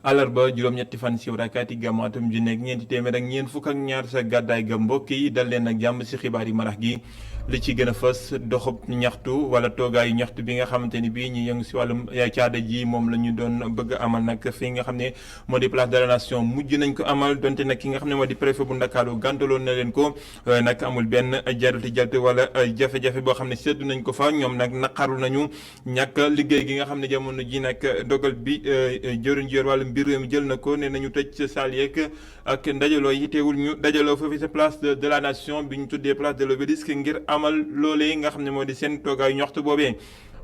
àllarba juróom-ñetti fan si rakaati gàmmu atum ju nekk ñeenti téeméer ak ñeent fukk ak ñaar sa gàddaay ga mbokk yi dal leen ak jàmm si xibaar yi marax gi li ci gën a fës doxub ñaxtu wala toogaayu ñaxtu bi nga xamante ni bii ñu yëngu si wàllum caada ji moom la ñu doon bëgg amal nag fi nga xam ne moo di place de la nation mujj nañ ko amal donte nag ki nga xam ne moo di préfet bu Ndakaaru gàntaloon na leen ko nag amul benn jalte wala jafe-jafe boo xam ne seddu nañ ko fa ñoom nag naqaru nañu ñàkk liggéey gi nga xam ne jamono ji nag dogal bi jëriñ yor wàllum mbir réew mi jël na ko ne nañu tëj saal yeeg ak ndajaloo yi teewul ñu dajaloo foofu sa place de la nation bi ñu tuddee place de l'Obélisque ngir amal loolee nga xam ne moo di seen toogaayu ñoxtu boobee.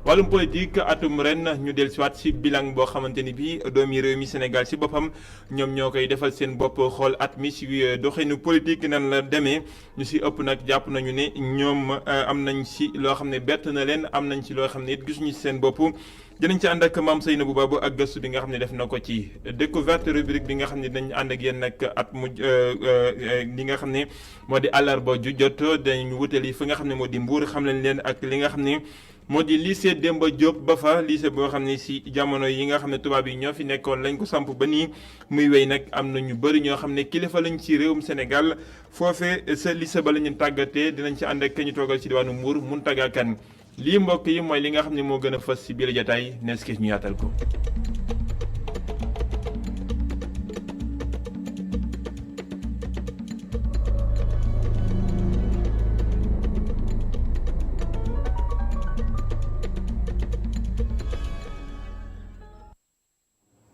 wàllum politique atum ren ñu dellusiwaat si bilan boo xamante ni bii doomi réew mi Sénégal si boppam ñoom ñoo koy defal seen bopp xool at mi si doxinu politique nan la demee ñu si ëpp nag jàpp nañu ne ñoom am nañ si loo xam ne bett na leen am nañ si loo xam ne it gisuñu si seen bopp. dinañ ci ànd ak Mame Seynabou Babou ak gëstu bi nga xam ne def na ko ci découverte rubrique bi nga xam ne dañ ànd ak yéen nag at mu li nga xam ne moo di àllarba ju jot dañu wutali fi nga xam ne moo di Mbour xam nañ leen ak li nga xam ne moo di lycée Demba Diop ba fa lycée boo xam ne si jamono yi nga xam ne tubaab yi ñoo fi nekkoon lañ ko samp ba nii muy wéy nag am na ñu bëri ñoo xam ne kilifa lañ ci réewum Sénégal foofee sa lycée ba la ñu tàggatee dinañ ci ànd ak ñu toogal ci diwaanu Mbour Mountaga Kane lii mbokk yi mooy li nga xam ne moo gën a fës si biir jotaay nees ki ñu yaatal ko.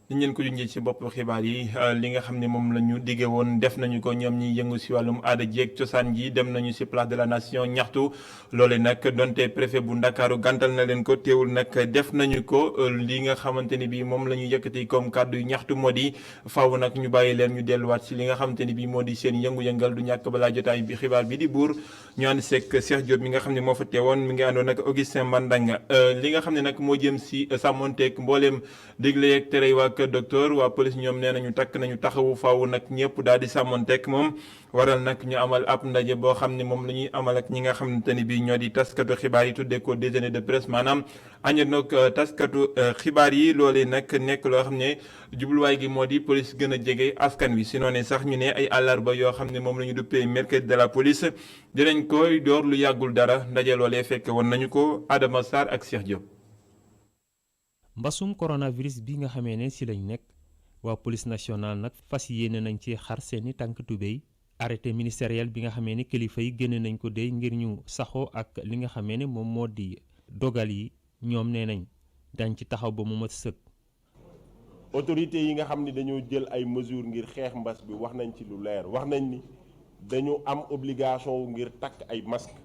ñu leen ko junjee ci bopp xibaar yi li nga xam ne moom la ñu diggee woon def nañu ko ñoom ñi yëngu si wàllum aada jeeg cosaan ji dem nañu si place de la nation ñaxtu loole nag donte préfet bu Ndakaaru gàntal na leen ko teewul nag def nañu ko li nga xamante ni bii moom la ñu yëkkati comme kàddu ñaxtu moo di faaw nag ñu bàyyi leen ñu delluwaat si li nga xamante ni bii moo di seen yëngu-yëngal du ñàkk balaa jotaay bi xibaar bi di buur ñu ànd seeg Cheikh Diop mi nga xam ne moo fa teewoon mi ngi àndoon ak Augustin Mandanga li nga xam ne nag moo jëm si sàmmonteeg mbooleem digle yeeg tere waa docteur waa police ñoom nee nañu takk nañu taxawu faaw nag ñëpp daal di sàmmonteeg moom waral nag ñu amal ab ndaje boo xam ne moom la ñuy amal ak ñi nga xamante ni bii ñoo di taskatu xibaar yi tuddee ko déjeuner de presse maanaam añanoog taskatu xibaar yi loolee nag nekk loo xam ne jubluwaay gi moo di police gën a jege askan wi si noonu sax ñu ne ay àllarba yoo xam ne moom la ñu duppee mercredi de la police dinañ koy door lu yàggul dara ndaje loolee fekk woon nañu ko Adama Sarr ak Cheikh Diop. mbasum coronavirus bi nga xamee ne ci lañ nekk waa police nationale nag fas yéene nañ ci xar seeni tànk tubéy arrêté ministériel bi nga xamee ne kilifa yi génne nañ ko dey ngir ñu saxoo ak li nga xamee ne moom moo di dogal yi ñoom nee nañ dañ ci taxaw ba mu mat sëkk. autorités yi nga xam ni dañoo jël ay mesures ngir xeex mbas bi wax nañ ci lu leer wax nañ ni dañu am obligation ngir takk ay masque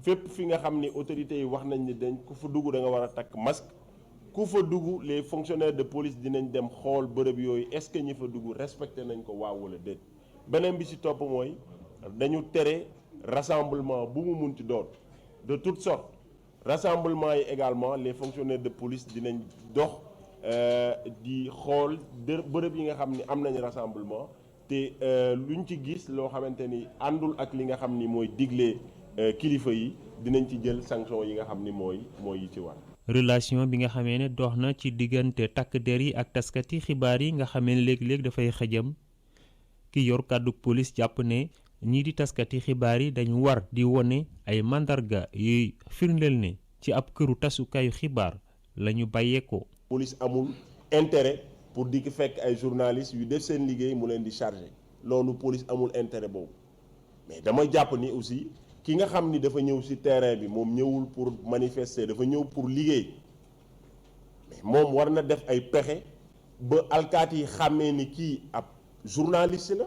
fépp fi nga xam ni autorités yi wax nañ ni dañ ku fa dugg da nga war a takk masque. ku fa dugg les fonctionnaires de police dinañ dem xool bërëb yooyu est-ce que ñi fa dugg respecté nañ ko waaw wala déet beneen bi ci topp mooy dañu tere rassemblement bu mu munti doon de toutes sortes rassemblement yi également les fonctionnaires de police dinañ dox di xool bërëb yi nga xam ni am nañ rassemblement te luñ ci gis loo xamante ni àndul ak li nga xam ni mooy digle kilifa yi dinañ ci jël sanction yi nga xam ni mooy yi ci war. relation bi nga xamee ne dox na ci diggante takk der yi ak taskati xibaar yi nga xamee ne léeg-léeg dafay xëjam ki yor kàddu police jàpp ne ñii di taskati xibaar yi dañu war di wone ay mandarga yuy firndeel ne ci ab këru tasukaayu xibaar la ñu bàyyeekoo. police amul intérêt pour di ki fekk ay journalistes yu def seen liggéey mu leen di chargé loolu police amul intérêt boobu mais dama jàpp ni aussi. ki nga xam ni dafa ñëw ci terrain bi moom ñëwul pour manifester dafa ñëw pour liggéey mais moom war na def ay pexe ba alkaati yi xàmmee ni kii ab journaliste la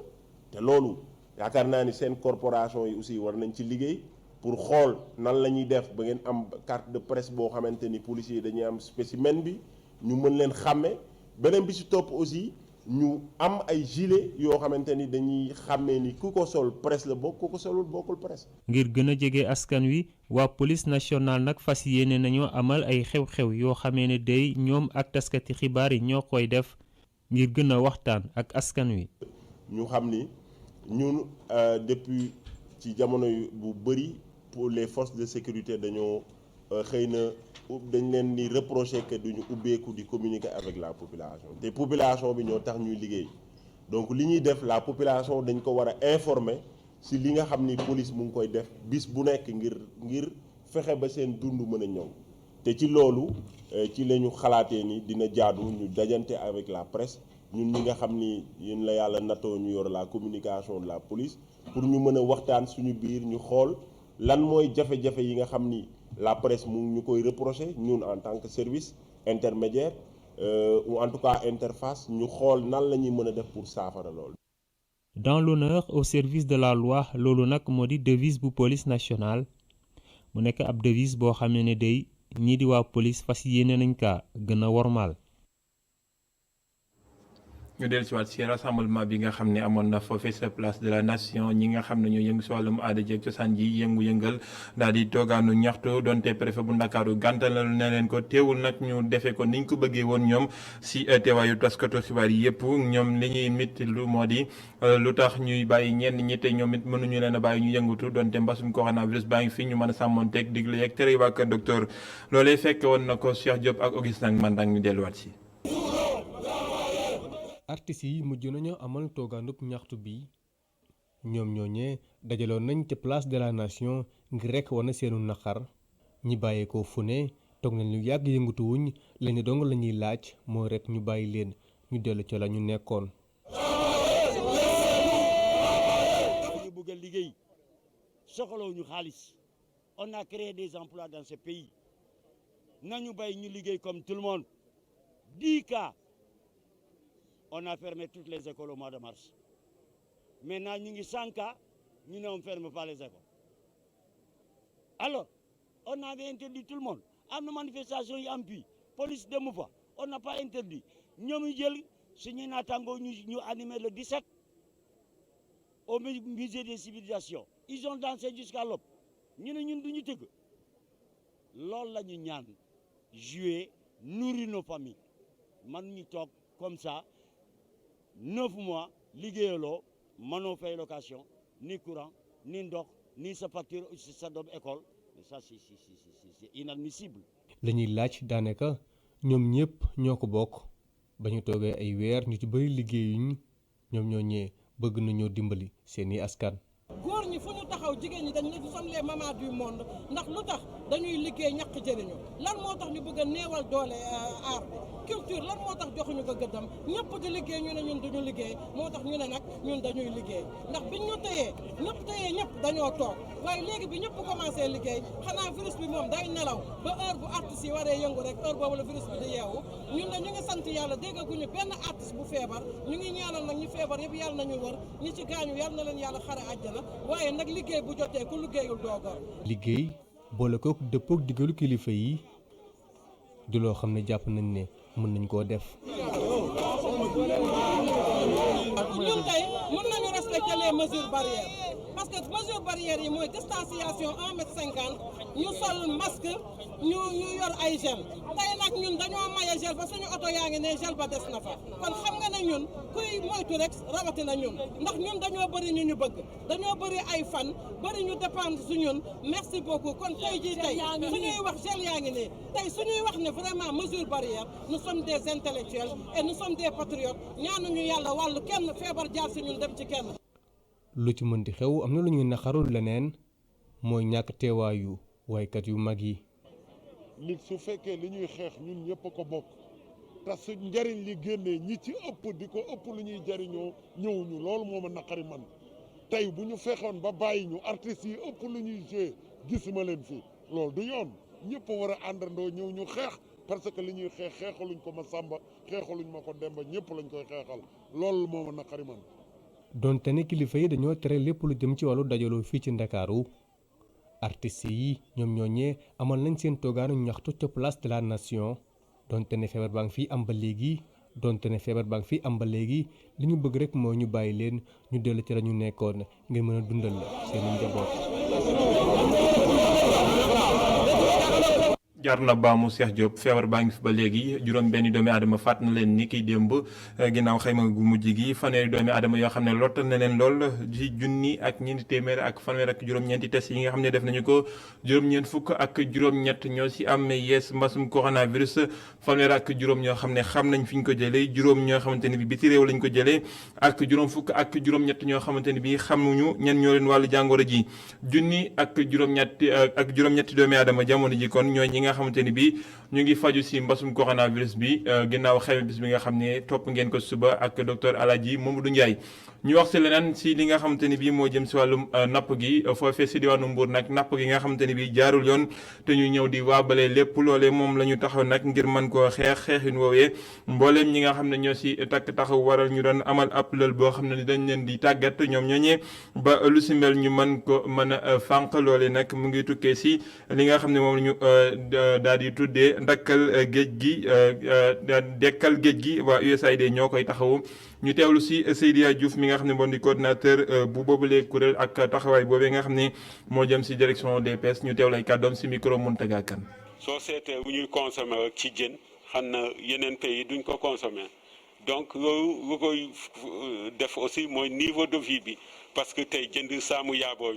te loolu yaakaar naa ni seen corporation yi aussi war nañ ci liggéey pour xool nan la ñuy def ba ngeen am carte de presse boo xamante ni policiers yi dañuy am spécimen bi ñu mën leen xàmme beneen bi ci topp aussi ñu am ay gilet yoo xamante ni dañuy xàmmee ni ku ko sol presse la bokk ku ko solul bokkul presse. ngir gën a jege askan wi waa police nationale nag fas yéene nañoo amal ay xew-xew yoo xamee ne day ñoom ak taskati xibaar yi ñoo koy def ngir gën a waxtaan ak askan wi. ñu xam ni ñun depuis ci jamono bu bëri pour les forces de sécurité dañoo xëy na dañ leen di reprocher que duñu ubbeeku di communiquer avec la population te population bi ñoo tax ñuy liggéey donc li ñuy def la population dañ ko war a informer si li nga xam ni police mu ngi koy def bis bu nekk ngir fexe ba seen dund mën a ñëw te ci loolu ci la ñu xalaatee ni dina jaadu ñu dajante avec la presse ñun ñi nga xam ni yéen la yàlla nattoo ñu yor la communication de la police pour ñu mën a waxtaan suñu biir ñu xool lan mooy jafe-jafe yi nga xam ni la presse mu ñu koy reprocher ñun en tant que service intermédiaire ou en tout cas interface ñu xool nan la ñuy mën a def pour saafara loolu. dans l'honneur au service de la loi loolu nag moo di devise bu police nationale mu nekk ab devise boo xam ne day ñii di waa police fas yéene nañ kaa gën a wormaal. ñu dellu si waat si rassemblement bi nga xam ne amoon na foofee sa place de la nation ñi nga xam ne ñoo yëngu si wàllum aada jeeg cosaan ji yëngu-yëngal daal di toogaanu ñaxtu donte préfet bu Ndakaaru gàntalal ne leen ko teewul nag ñu defee ko niñ ko bëggee woon ñoom si teewaayu taskatu xibaar yi yëpp ñoom li ñuy mit lu moo di lu tax ñuy bàyyi ñenn ñi te ñoom it mënuñu leen a bàyyi ñu yëngatu donte mbasum coronavirus baa ngi fi ñu mën a sàmmonteeg digle yeeg tere waa kër docteur loolee fekke woon na ko Cheikh Diop ak Augustin Mandang ñu delluwaat si. artistes yi mujj nañoo amal toogaanub ñaxtu bi ñoom ñooñee dajaloon nañ ca place de la nation ngir rekk wane seenu naqar ñi bàyyeekoo fu ne toog nañ lu yàgg yëngatuwuñ lañu dong la ñuy laaj mooy rekk ñu bàyyi leen ñu dellu ca la ñu nekkoon. ñu bëgg a liggéey soxlawuñu xaalis on a créé des emplois dans ce pays nañu bàyyi ñu liggéey comme tout le monde 10 cas. On a fermé toutes les écoles au mois de mars. Maintenant, nous avons 100 cas, nous ne fermons pas les écoles. Alors, on avait interdit tout le monde. À nos manifestations, il y a un puits. Police de Moufa, on n'a pas interdit. Nous avons animé le 17 au musée des civilisations. Ils ont dansé jusqu'à l'aube. Nous avons dit Lola nous avons joué, nourrir nos familles. Nous comme ça. 9 mois liggéeyaloo mënoo fay location ni courant ni ndox ni sa facture sa doom école mais ça c'est inadmissible. la ñuy laaj daanaka ñoom ñëpp ñoo ko bokk ba ñu toogee ay weer ñu ci bëri liggéeyuñ ñoom ñoo ñee bëgg nañoo dimbali seeni askan. góor ñi fu ñu taxaw jigéen ñi dañu ne sommes les mamans du monde ndax lu tax dañuy liggéey ñàkk jëriñu lan moo tax ñu bëgg a néewal doole aar bi culture lan moo tax joxuñu ko gëddam ñëpp di liggéey ñu ne ñun duñu liggéey moo tax ñu ne nag ñun dañuy liggéey ndax biñ ñu tëyee ñëpp dañoo toog waaye léegi bi ñëpp commencé liggéey xanaa virus bi moom day nelaw ba heure bu artistes yi waree yëngu rek heure boobu la virus bi di yeewu ñun ne ñu ngi sant yàlla déggaguñu benn artiste bu feebar ñu ngi ñaanal nag ñu feebar yëpp yàlla nañu wër ñi ci gaañu yàlla na leen yàlla xare àjjana waaye nag liggéey bu jotee ku liggéeyul doo gor. liggéey boole kook dëppook digalu kilifa yi di loo xam ne jàpp nañ ne mën nañ koo def. ñun tey mën nañu respecter les mesures barrières parce que mesures barrières yi mooy distanciation 1,50 m ñu sol masque ñu yor ay gel tey nag ñun dañoo maye gel ba suñu oto yaa ngi ne gel ba des na fa kon xam nga ne ñun kuy moytu rek rawatina ñun ndax ñun dañoo bëri ñu bëgg dañoo bëri ay fan bëri ñu dépendre su ñun merci beaucoup kon tey jii tey suñuy wax gel yaa ngi ne tey suñuy wax ne vraiment mesure barrière nous sommes des intellectuels et nous sommes des patriotes ñaanuñu yàlla wàllu kenn feebar jaar si ñun dem ci kenn. lu ci mën di xew am na lu ñuy naqarul leneen mooy ñàkk teewaayu waykat yu mag yi. nit su fekkee li ñuy xeex ñun ñëpp a ko bokk te su njariñ li génnee ñi ci ëpp di ko ëpp lu ñuy jariñoo ñëwuñu loolu moo ma naqari man tey bu ñu fexoon ba bàyyi ñu artistes yi ëpp lu ñuy joué gisuma leen fi loolu du yoon ñëpp war a àndandoo ñëw ñu xeex parce que li ñuy xeex xeexaluñ ko ma Samba xeexaluñ ma ko Demba ñëpp lañ koy xeexal loolu moo ma naqari man. donte ne kilifa yi dañoo tere lépp lu jëm ci wàllu dajaloo fii ci Ndakaaru artistes yi ñoom ñooñee amal nañ seen toogaanu ñaxtu ca place de la nation donte ne feebar baa ngi fi am ba léegi li ñu bëgg rek mooy ñu bàyyi leen ñu dellu ci la ñu nekkoon ngir mën a dundal seeni njaboot. jaar na baamu Cheikh Diop feebar baa ngi fi ba léegi juróom benn doomi aadama faat na leen ni kiy démb ginnaaw xayma gu mujj gi fanweeri doomi aadama yoo xam ne lottal na leen lool ci junni ak ñeenti téeméer ak fanweer ak juróom-ñeenti test yi nga xam ne def nañu ko juróom-ñeent fukk ak juróom-ñett ñoo si am yees mbasum coronavirus fanweer ak juróom ñoo xam ne xam nañ fi ñu ko jëlee juróom ñoo xamante ne bi biti réew lañ ko jëlee ak juróom fukk ak juróom-ñett ñoo xamante ne bi xamuñu ñen ñoo leen wàllu jàngoro ji junni ak juróom-ñetti doomi aadama jamono ji kon ñooy ñi nga xamante ni bi ñu ngi faju si mbasum coronavirus bi ginnaaw xayma bis bi nga xam ne topp ngeen ko suba ak docteur Aladji Mamadou Ndiaye ñu wax si leneen si li nga xamante ni bi moo jëm si wàllum napp gi foofee si diwaanu Mbour nag napp gi nga xamante ni bi jaarul yoon te ñu ñëw di waabale lépp loolee moom la ñu taxaw nag ngir mën koo xeexin woowee mbooleem ñi nga xam ne ñoo si takk taxaw waral ñu doon amal ab lël boo xam ne dañ leen di tàggat ñoom ñooñee ba lu si mel ñu mën a fànq loolee nag mu ngi tukkee si li nga xam ne moom la ñu daal di tuddee ndakkal géej gi dekkal géej gi waa USAID ñoo koy taxawu ñu teewlu si Seydia Diouf mi nga xam ne moom di coordinateur bu boobulee kuréel ak taxawaay boobee nga xam ne moo jëm si direction des pêches ñu teewlu ay kàddoom si micro Mountaga Kane. soo seetee bu ñuy consommer rek ci jën xam na yeneen pays duñ ko consommer donc loolu lu koy def aussi mooy niveau de vie bi parce que tey jënd saamu yaaboo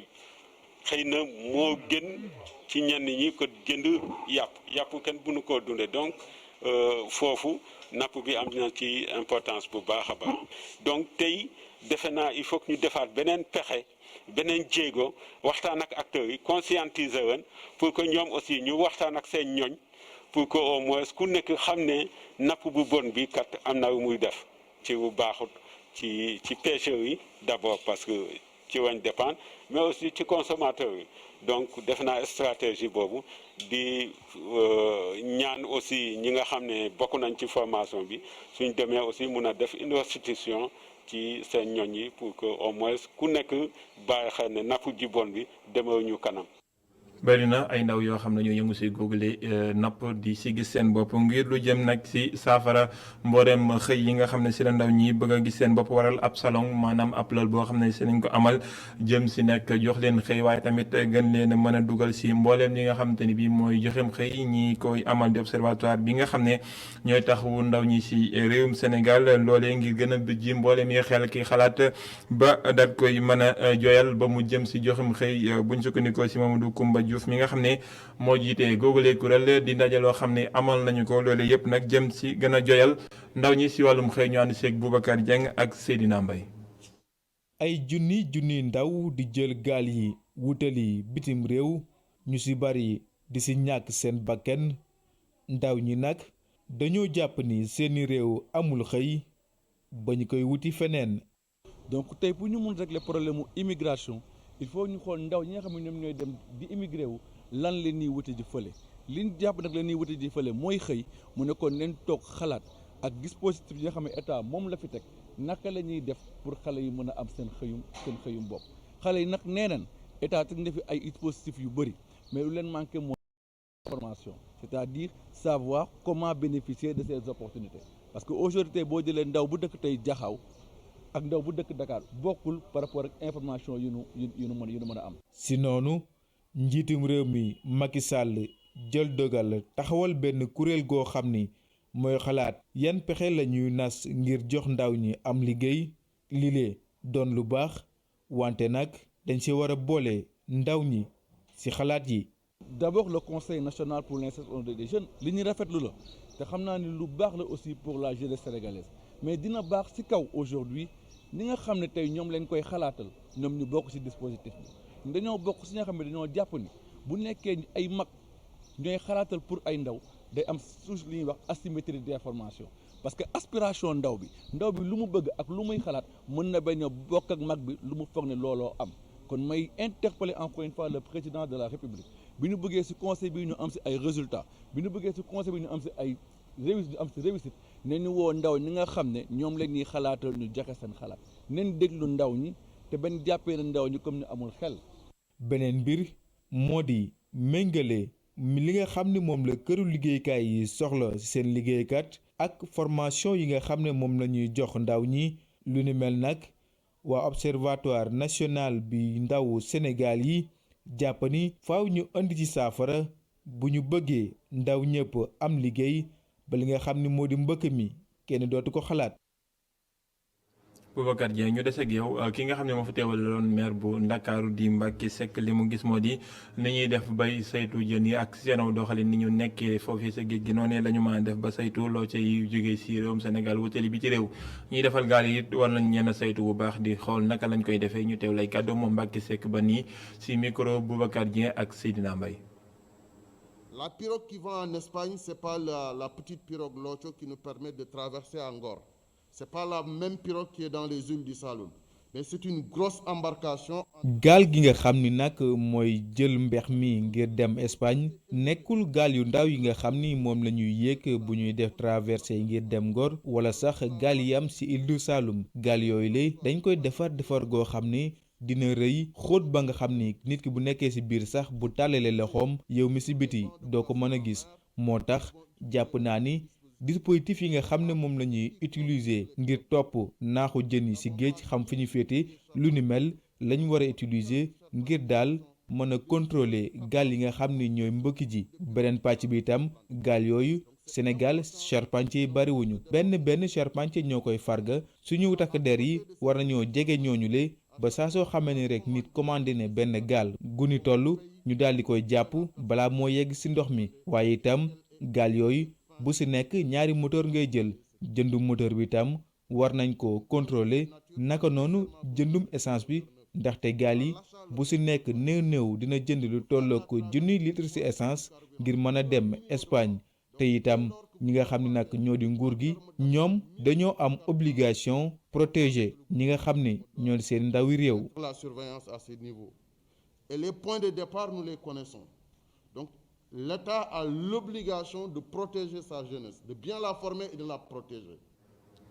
xëy na moo gën ci ñenn ñi ko jënd yàpp kenn mënu koo dunde donc foofu napp bi am na ci importance bu baax a baax donc tey defe naa il faut que ñu defaat beneen pexe beneen jéego waxtaan ak acteurs yi conscientiser leen pour que ñoom aussi ñu waxtaan ak seen ñoñ pour que au moins ku nekk xam ne napp bu bon bi kat am na lu muy def ci lu baaxut ci pêcheurs yi d'abord parce que ci wañ dépendre mais aussi ci consommateurs yi donc def naa stratégie boobu di ñaan aussi ñi nga xam ne bokk nañ ci formation bi suñ demee aussi mun a def une restitution ci seen ñoñ yi pour que au moins ku nekk bàyyi xel ne napp ji bon bi demewuñu kanam. bari na ay ndaw yoo xam ne ñoo yëngu si googule napp di si gis seen bopp ngir lu jëm nag si saafara mbooreem xëy yi nga xam ne si la ndaw ñi bëgg a gis seen bopp waral ab salon maanaam ab lal boo xam ne si nañ ko amal jëm si nag jox leen xëy waaye tamit gën leen a mën a dugal si mbooleem li nga xamante ni bi mooy joxem xëy ñi koy amal di observatoire bi nga xam ne ñooy taxawu ndaw ñi si réewum Sénégal loolee ngir gën a ji mbooleem yi xel ki xalaat ba daat koy mën a joyal ba mu jëm si joxem xëy buñ sukkandikoo si Mamadou Koumba Diouf mi nga xam ne moo jiitee googulee kuréel di ndaje loo xam ne amal nañu ko loolu yëpp nag jëm si gën a joyal ndaw ñi si wàllum xëy ñu ànd seeg Boubacar Dieng ak Seydina Mbaye. ay junni ndaw di jël gaal yi wutali bitim réew ñu si bari di si ñàkk seen bakken ndaw ñi nag dañoo jàpp ni seeni réew amul xëy ba ñu koy wuti feneen. donc tey pour ñu mun régler problème mu immigration. il faut ñu xool ndaw ñi nga xam ne ñoom ñooy dem di immigré wu lan la ñuy wuti ji fële li ñu jàpp nag la ñuy wuti ji fële mooy xëy mu ne kon nañ toog xalaat ak dispositif yi nga xam ne état moom la fi teg naka la ñuy def pour xale yi mën a am seen xëyum bopp xale yi nag nee nañ état teg na fi ay dispositifs yu bëri mais lu leen manqué mooy formation c'est-à-dire savoir comment bénéficier de ces opportunités parce que aujourd'hui boo jëlee ndaw bu dëkk tey Jaxaaw ak ndaw bu dëkk Dakar bokkul par rapport ak information yu nu mën a am. si noonu njiitum réew mi Macky Sall jël dogal taxawal benn kuréel goo xam ni mooy xalaat yan pexe la ñuy nas ngir jox ndaw ñi am liggéey lile doon lu baax wante nag dañ si war a boole ndaw ñi si xalaat yi. d'abord le conseil national pour l'insertion des jeunes li ñuy rafetlu la te xam naa ni lu baax la aussi pour la jeunesse sénégalaise mais dina baax ci kaw aujourd'hui ñi nga xam ne tey ñoom lañ koy xalaatal ñoom ñu bokk ci dispositif bi dañoo bokk ci ñi nga xam ne dañoo jàpp ni bu nekkee ay mag ñooy xalaatal pour ay ndaw day am suuf li ñuy wax asymétrie d'information parce que aspiration ndaw bi lu mu bëgg ak lu muy xalaat mën na bañ a bokk ak mag bi lu mu foog ne looloo am kon may interpeller encore une fois le président de la République bi ñu bëggee ci conseil bi ñu am ci ay résultats bi ñu bëggee ci conseil bi ñu am ci ay réussite ne ñu woo ndaw ñi nga xam ne ñoom la ñuy xalaatal ñu joxe seen xalaat nañ déglu ndaw ñi te bañ jàppee na ndaw ñi comme ni amul xel. beneen mbir moo di méngale li nga xam ne moom la këru liggéeykaay yi soxla ci seen liggéeykat ak formation yi nga xam ne moom la ñuy jox ndaw ñi lu ni mel nag waa observatoire national bi ndaw Sénégal yi jàpp ni faaw ñu indi ci saafara bu ñu bëggee ndaw ñëpp am liggéey ba li nga xam ni moo di mbëkk mi kenn dootu ko xalaat. Boubacar Dieng ñu des ak yow ki nga xam ne moo fa teewaloon maire bu Ndakaaru di Mbacké Seck li mu gis moo di ni ñuy def bay saytu jën yi ak seen doxalin ni ñu nekkee foofii sa géej gi noonu la ñu mën a def ba saytu loo cay jógee si réewum Sénégal wutali bi ci réew ñuy defal gaal yi it war nañ ñenn a saytu bu baax di xool naka lañ koy defee ñu teew lay kàddu moom Mbacké Seck ba nii si micro Boubacar Dieng ak Seydina Mbaye. La pirogue qui va en Espagne, c'est pas la petite pirogue Locho qui nous permet de traverser Angor. C'est pas la même pirogue qui est dans les îles du Saloum, mais c'est une grosse embarcation. gaal gi nga xam ni nag mooy jël mbeex mi ngir dem Espagne nekkul gaal yu ndaw yi nga xam ni moom la ñuy yéeg bu ñuy def traversée ngir dem Ngor wala sax gaal yi am ci île du Saloum gaal yooyu la dañ koy defar goo xam ni dina rëy xóot ba nga xam ni nit ki bu nekkee ci biir sax bu tàllalee loxoom yow mi ci biti doo ko mën a gis moo tax jàpp naa ni dispositif yi nga xam ne moom la ñuy utiliser ngir topp naaxu jën yi ci géej xam fi ñu féete lu ni mel lañ war a utiliser ngir daal mën a contrôler gaal yi nga xam ni ñooy mbëkk ji beneen pàcc bi itam gaal yooyu Sénégal charpentier yi bariwuñu benn charpentier ñoo koy farga suñu takk der yi war nañoo jege ñooñu le ba saa soo xamee ni rek nit commandé ne benn gaal gu ni toll ñu daal di koy jàpp balaa moo yegg ci ndox mi waaye itam gaal yooyu bu ci nekk ñaari moteur ngay jël jëndum moteur bi itam war nañ ko contrôler naka noonu jëndum essence bi ndaxte gaal yi bu ci nekk néew dina jënd lu tollook 1,000 litre ci essence ngir mën a dem Espagne te itam ñi nga xam ne nag ñoo di nguur gi ñoom dañoo am obligation protéger ñi nga xam ne ñoo di seen ndawi réew. La surveillance à ces niveaux et les points de départ nous les connaissons donc l'État a l'obligation de protéger sa jeunesse de bien la former et de la protéger.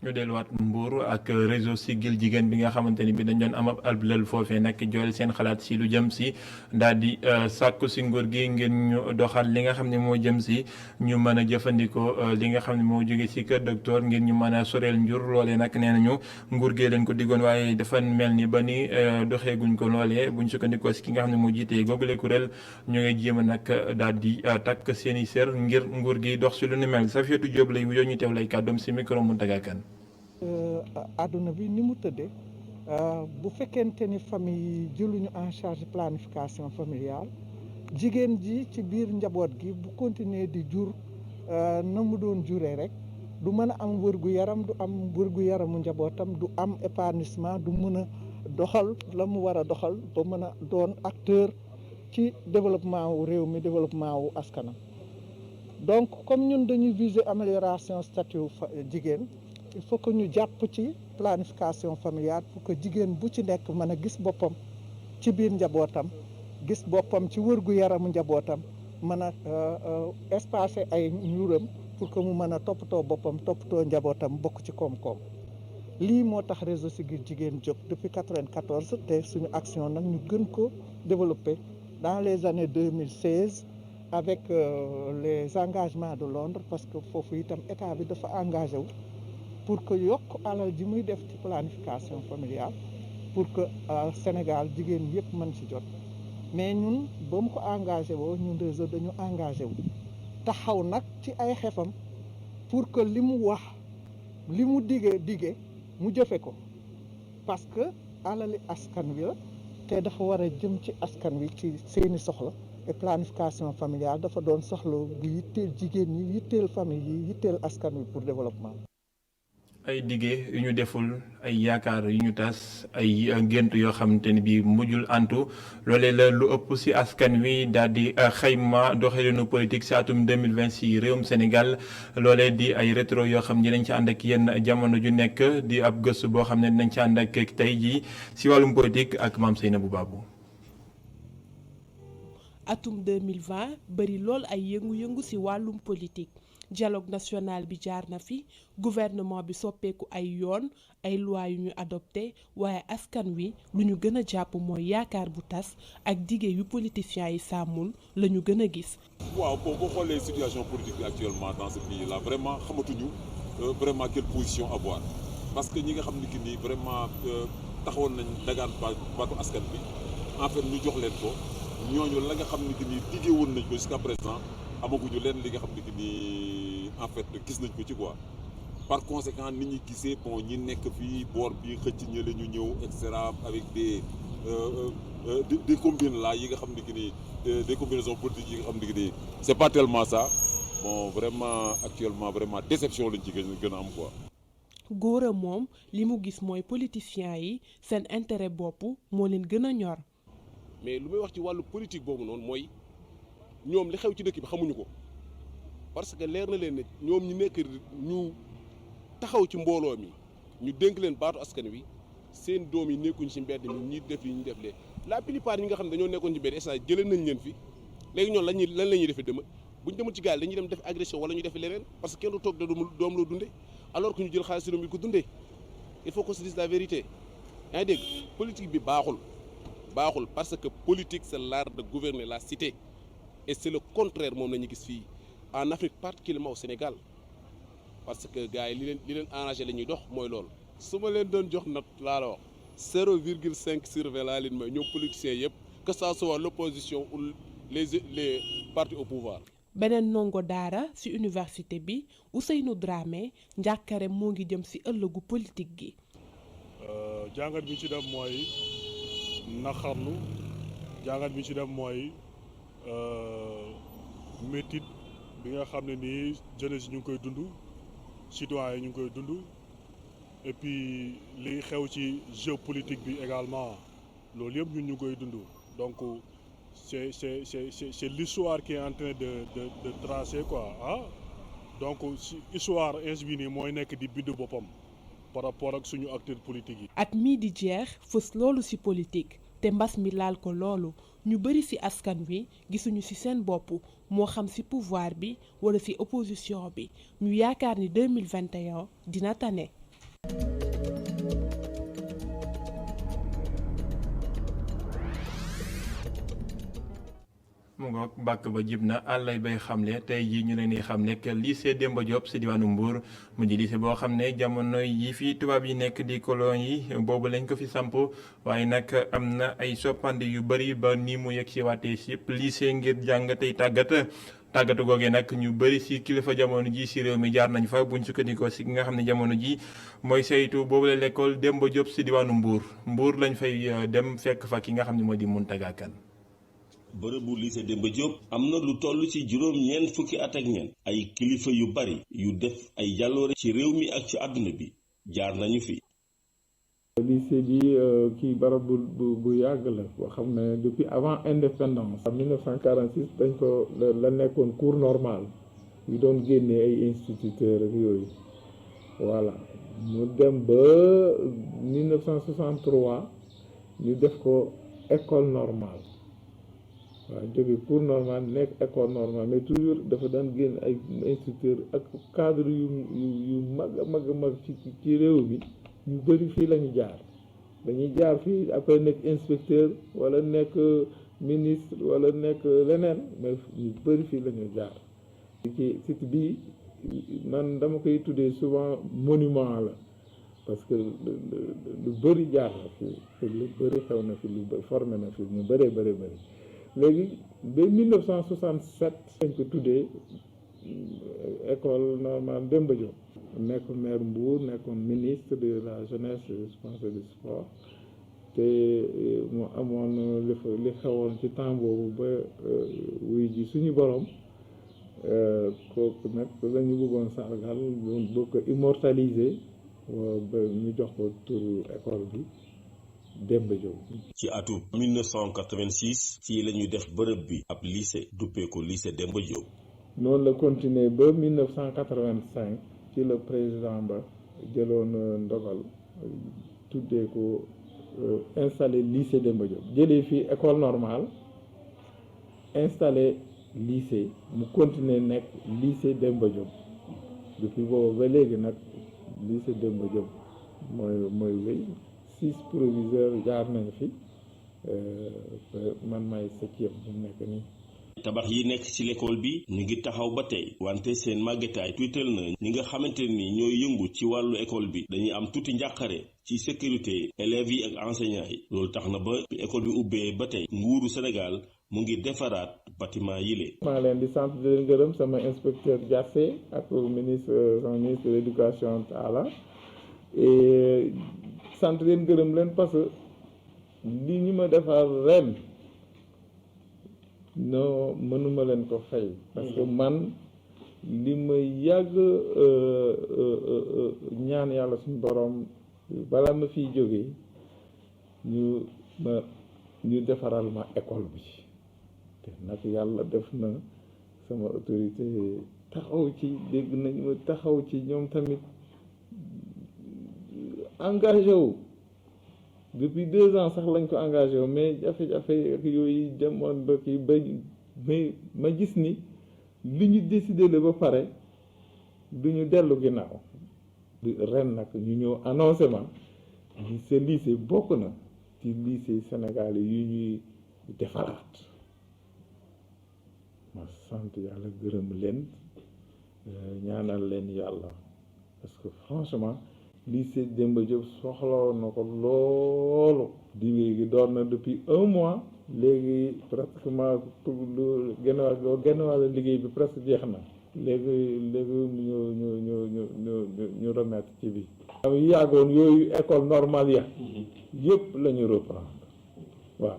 ñu delluwaat Mbour ak réseau Siggil Jigéen bi nga xamante ni bi dañ doon am ab albilal foofee nag joole seen xalaat si lu jëm si daal di sàkku si nguur gi ngir ñu doxal li nga xam ne moo jëm si ñu mën a jëfandikoo li nga xam ne moo jóge si kër docteur ngir ñu mën a soreel njur loolee nag nee nañu nguur gee leen ko diggoon waaye dafa mel ni ba ni doxeeguñ ko loolee buñ sukkandikoo si ki nga xam ne moo jiitee googule kuréel ñu ngi jéem a nag daal di takk seen i sër ngir nguur gi dox si lu ni mel Safiatou Diop lay wuyoo ñu teew lay kàddoom si micro mu tagakan àdduna bi ni mu tëddee bu fekkente ni famille yi jëluñu en charge planification familiale jigéen ji ci biir njaboot gi bu continuer di jur na mu doon juree rek du mën a am wërgu-yaram du am wërgu-yaramu njabootam du am épanouissement du mën a doxal la mu war a doxal ba mën a doon acteur ci développement wu réew mi développement wu askanam donc comme ñun dañuy viser amélioration statut jigéen il faut que ñu jàpp ci planification familiale pour que jigéen bu ci nekk mën a gis boppam ci biir njabootam gis boppam ci wërgu yaramu njabootam mën a espacer ay ñuuram pour que mu mën a toppatoo boppam toppatoo njabootam bokk ci koom-koom lii moo tax réseau Siggil Jigéen jóg depuis 94 te suñu action nag ñu gën ko développer dans les années 2016 avec les engagements de Londres parce que foofu itam état bi dafa engagé wu pour que yokk alal ji muy def ci planification familiale pour que Sénégal jigéen yëpp mën ci jot mais ñun ba mu ko engagé woo ñun réseau dañu engagé wu taxaw nag ci ay xefam pour que li mu wax li mu dige mu jëfe ko parce que alali askan wi la te dafa war a jëm ci askan wi ci seeni soxla et planification familiale dafa doon soxla bu yitteel jigéen ñi yitteel famille yi yitteel askan wi pour développement. ay dige yu ñu deful ay yaakaar yu ñu tas ay gént yoo xamante ni bi mujjul antu loolee la lu ëpp ci askan wi daal di xayma doxalinu politique ci atum 2020 ci réewum Sénégal loolee di ay rétro yoo xam ne dinañ ci ànd ak yenn jamono ju nekk di ab gëstu boo xam ne dinañ ci ànd ak tey jii ci wàllum politique ak Mame Seynabou Babou. atum 2020 bari lool ay yëngu-yëngu ci wàllum politique. dialogue national bi jaar na fi gouvernement bi soppeeku ay yoon ay loi yu ñu adopté waaye askan wi lu ñu gën a jàpp mooy yaakaar bu tas ak dige yu politiciens yi sàmmul la ñu gën a gis. waaw boo xoolee situation politique bi actuellement dans ce pays là vraiment xamatuñu vraiment quelle position avoir parce que ñi nga xam ni ki nii vraiment taxawoon nañ dagaan baatu askan bi en fait ñu jox leen ko ñooñu la nga xam ne que ni diggé woon nañ ko jusqu'à présent amaguñu leen li nga xam ne que ni en fait gis nañ ko ci quoi. Par conséquent nit ñi gisee bon ñi nekk fii boor bi xëcc ñële ñu ñëw et cetera avec des combines là yi nga xam ne que ni des combinaisons politiques yi nga xam ne que ni c'est pas tellement ça bon vraiment actuellement vraiment déception lañ ci gën a am quoi. Gora moom li mu gis mooy politiciens yi seen intérêt bopp moo leen gën a ñor. mais lu may wax ci wàllu politique boobu noonu mooy ñoom li xew ci dëkk bi xamuñu ko parce que leer na leen ne ñoom ñu nekk ñu taxaw ci mbooloo mi ñu dénk leen baatu askan wi seen doom yi nekkuñ ci mbedd mi ñi def li ñu def lee la plupart ñi nga xam ne dañoo nekkoon ci mbedd instant jëlee nañ leen fi léegi ñoom lan la ñuy defee dema buñ demul ci gaal dañuy dem def agression wala ñu def leneen parce que kenn du toog da doom loo dundee alors que ñu jël xaalis bi ko dundee il faut qu'on se dise la vérité yaa ngi dégg politique bi baaxul parce que politique c'est l'art de gouverner la cité et c'est le contraire moom la ñu gis fii en Afrique particulièrement au Sénégal parce que gars yi li leen arrangé la ñuy dox mooy loolu. su ma leen doon jox note laa la wax 0,5 sur 20 laa leen may ñoom politiciens yëpp que ça soit l'opposition ou les partis au pouvoir. beneen ndongo daara ci université bi Ousseynou Dramé njàkkare moo ngi jëm ci ëllëgu politique gi. jàngat bi ci dem mooy naxarlu jàngat bi ci dem mooy métit bi nga xam ne nii jeunesse ñu ngi koy dund citoyens yi ñu ngi koy dund et puis li xew ci jeu politique bi également loolu yëpp ñun ñu ngi koy dund donc c'est l'histoire qui est en train de tracer quoi ah donc si histoire ins bi nii mooy nekk di bind boppam par rapport ak suñu acteurs politiques yi. at mii di jeex fës loolu ci politique te mbas mi laal ko loolu ñu bari ci askan wi gisuñu ci seen bopp moo xam ci pouvoir bi wala ci opposition bi ñu yaakaar ni 2021 dina tane. mu ngoog bàkk ba jib na àllay bay xamle tey jii ñu leen di xamle que lycée Demba Diop si diwaanu Mbour mu di lycée boo xam ne jamono yi fi tubaab yi nekk di colon yi boobu lañ ko fi samp waaye nag am na ay soppandi yu bëri ba ni mu yegg si waatee si lycée ngir jàng tey tàggatu googee nag ñu bëri si kilifa jamono ji si réew mi jaar nañ fa buñ sukkandikoo si ki nga xam ne jamono ji mooy saytu boobu la l'école Demba Diop si diwaanu Mbour lañ fay dem fekk fa ki nga xam ne moo di Mountaga Kane. bërëbu lycée Demba Diop am na lu toll ci juróom-ñeent fukki at ak ñeent ay kilifa yu bari yu def ay jàlloore ci réew mi ak ci àdduna bi jaar nañu fi. lycée bi kii barab bu yàgg la boo xam ne depuis avant indépendance en 1946 dañ ko la nekkoon cours normal yu doon génnee ay instituteurs ak yooyu voilà mu dem ba 1963 ñu def ko école normale. waaw jóge cours normal nekk école normale mais toujours dafa daan génn ay instituteurs ak cadre yu mag a mag ci réew mi ñu bëri fii la ñu jaar dañuy jaar fii après nekk inspecteur wala nekk ministre wala nekk leneen mais ñu bëri fii la ñu jaar ci site bi man dama koy tuddee souvent monument la parce que lu bëri jaar na fi lu bëri xew na fi lu formé na fi ñu bëree bëri léegi ba 1967 dañ ko tuddee école normale Demba Diop nekk maire Mbour nekkoon ministre de la jeunesse je pense du sport te mu amoon li xewoon ci temps boobu ba wuy ji suñu borom kooku nag la ñu bëggoon sargal boo ko immortaliser ba ñu jox ko turu école bi Demba Diop. ci atum 1986 fii la ñu def bërëb bi ab lycée duppee ko lycée Demba Diop. noonu la continuer ba 1985 ci la président ba jëloon ndogal tuddee ko installé lycée Demba Diop jëlee fii école normale installé lycée mu continuer nekk lycée Demba Diop depuis boobu ba léegi nag lycée Demba Diop mooy wéy. 6 proviseurs jaar nañ fi man maay 7e bu nekk nii. tabax yi nekk ci l'école bi ñu ngi taxaw ba tey wante seen màggetaay tuutal na ñi nga xamante ni ñooy yëngu ci wàllu école bi dañuy am tuuti njàqare ci sécurité élèves yi ak enseignants yi loolu tax na ba école bi ubbee ba tey nguuru Sénégal mu ngi defaraat bâtiment yile. maa leen di sant di leen gërëm sama inspecteur Diassé ak sama ministre de l'éducation Talla et sant leen gërëm leen parce que li ñu ma defar ren non mënuma leen ko fay parce que man li ma yàgg ñaan yàlla suñu borom balaa ma fiy jógee ñu defaral ma école bi te nag yàlla def na sama autorité taxaw ci dégg nañu ma taxaw ci ñoom tamit engagé wu depuis 2 ans sax lañ ko engagé wu mais jafe-jafe ak yooyu demoon ba kii ba ma gis ni li ñu décidé la ba pare du ñu dellu ginnaaw ren nag ñu ñëw annoncé ma sa lycée bokk na ci lycée Sénégal yu ñuy defaraat ma sant yàlla gërëm leen ñaanal leen yàlla parce que franchement lycée Demba Diop soxla na ko loolu liggéey gi door na depuis 1 mois léegi pratiquement genn wàll liggéey bi presque jeex na léegi ñu remettre ci bi am yàggoon yooyu école normale ya yëpp la ñu reprendre waaw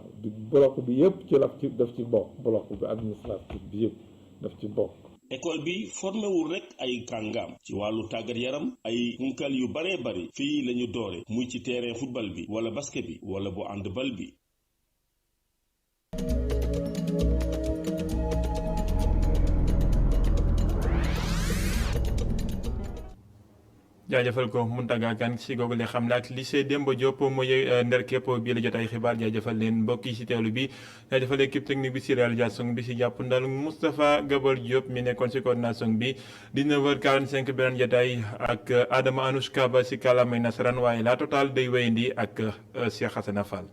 bloc bi yëpp ci daf ci bokk bloc bi administratif bi yëpp daf ci bokk. école bi formewul rek ay kàngaam ci wàllu tàggat yaram ay punkal yu baree bari fii lañu doore muy ci terrain football bi wala basket bi wala bu handball bi. jaajëfal ko Mountaga Kane si googu le xam ne ak lycée Demba Diop mooy nder képp bii la jot ay xibaar jaajëfal leen mbokk yi si teewlu bi jaajëfal équipe technique bi si réalisation bi si jàpp ndal Moustapha Gabar Diop mi nekkoon si coordination bi 19h45 beneen jotaay ak Adama Anouchka Ba si kàllaamay nasaraan waaye la total day wéyandi ak Cheikh Hassana Fall.